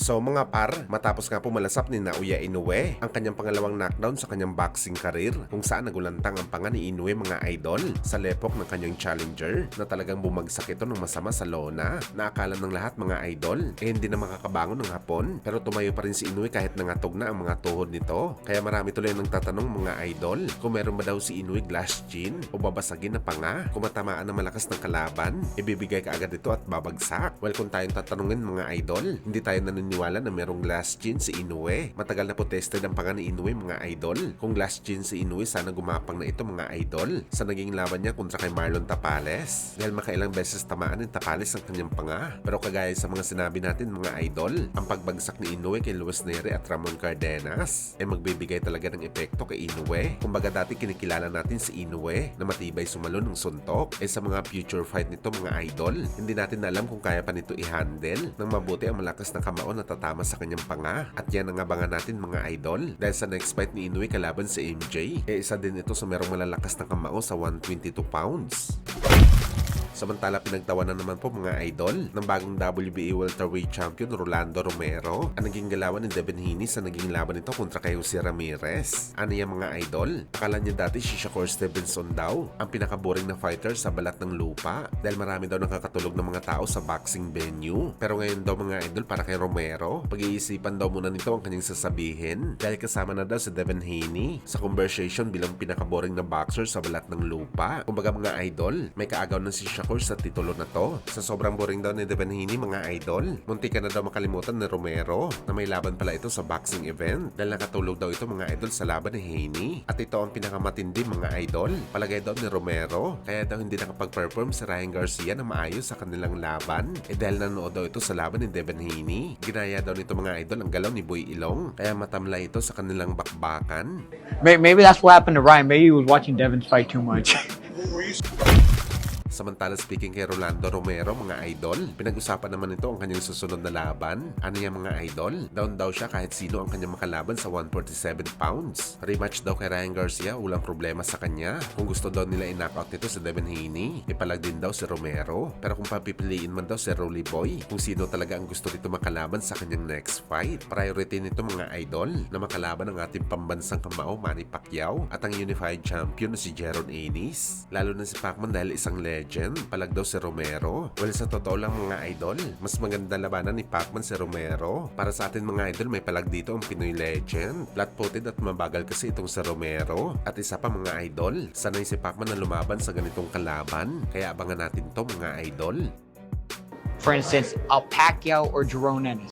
So mga par, matapos nga pumalasap ni Naoya Inoue ang kanyang pangalawang knockdown sa kanyang boxing career kung saan nagulantang ang panga ni Inoue mga idol sa lepok ng kanyang challenger na talagang bumagsak ito ng masama sa lona na akala ng lahat mga idol hindi na makakabangon ng hapon pero tumayo pa rin si Inoue kahit nangatog na ang mga tuhod nito. Kaya marami tuloy nang tatanong mga idol kung meron ba daw si Inoue glass chin o babasagin na panga kung matamaan ng malakas ng kalaban, ibibigay ka agad ito at babagsak. Well, kung tayong tatanungin mga idol, hindi tayo naniniwala na merong glass chin si Inoue. Matagal na po tested ang panga ni Inoue mga idol. Kung glass chin si Inoue, sana gumapang na ito mga idol sa naging laban niya kontra kay Marlon Tapales. Dahil makailang beses tamaan ng Tapales ang kanyang panga. Pero kagaya sa mga sinabi natin mga idol, ang pagbagsak ni Inoue kay Luis Neri at Ramon Cardenas ay magbibigay talaga ng epekto kay Inoue. Kumbaga dati kinikilala natin si Inoue na matibay sumalon ng suntok. Sa mga future fight nito mga idol, hindi natin alam kung kaya pa nito i-handle ng mabuti ang malakas na kamao na tatama sa kanyang panga. At yan ang abangan natin mga idol dahil sa next fight ni Inoue kalaban si MJ, isa din ito sa merong malalakas na kamao sa 122 pounds. Samantala pinagtawanan naman po mga idol ng bagong WBA welterweight champion Rolando Romero ang naging galawan ni Devin Haney sa naging laban nito kontra kay Jose Ramirez. Ano yan mga idol? Akala niya dati si Shakur Stevenson daw ang pinakaboring na fighter sa balat ng lupa dahil marami daw nakakatulog ng mga tao sa boxing venue. Pero ngayon daw mga idol para kay Romero, pag-iisipan daw muna nito ang kanyang sasabihin dahil kasama na daw si Devin Haney sa conversation bilang pinakaboring na boxer sa balat ng lupa. Kumbaga mga idol, may kaagaw na si Shakur sa titulo na to. Sa sobrang boring daw ni Devin Haney mga idol, muntik ka na daw makalimutan ni Romero na may laban pala ito sa boxing event dahil nakatulog daw ito mga idol sa laban ni Haney. At ito ang pinakamatindi mga idol, palagay daw ni Romero, kaya daw hindi nakapag-perform si Ryan Garcia na maayos sa kanilang laban dahil nanood daw ito sa laban ni Devin Haney. Ginaya daw nito mga idol ang galaw ni Boy Ilong kaya matamlay ito sa kanilang bakbakan. Maybe that's what happened to Ryan. Maybe he was watching Devin's fight too much. Samantala speaking kay Rolando Romero mga idol, pinag-usapan naman ito ang kanyang susunod na laban. Ano yung mga idol? Down daw siya kahit sino ang kanyang makalaban sa 147 pounds. Rematch daw kay Ryan Garcia, walang problema sa kanya. Kung gusto daw nila i-knockout nito si Devin Haney, ipalag din daw si Romero. Pero kung papipiliin man daw si Rolly Boy, kung sino talaga ang gusto nito makalaban sa kanyang next fight, priority nito mga idol na makalaban ang ating pambansang kamao Manny Pacquiao at ang unified champion na si Jeron Ennis. Lalo na si Pacman dahil isang legend, palag daw si Romero. Well, sa totoo lang mga idol, mas maganda labanan ni Pacman si Romero. Para sa atin mga idol, may palag dito ang Pinoy legend. Flat-footed at mabagal kasi itong si Romero. At isa pa mga idol, sanay si Pacman na lumaban sa ganitong kalaban. Kaya abangan natin to mga idol. For instance, Pacquiao or Jerome Ennis.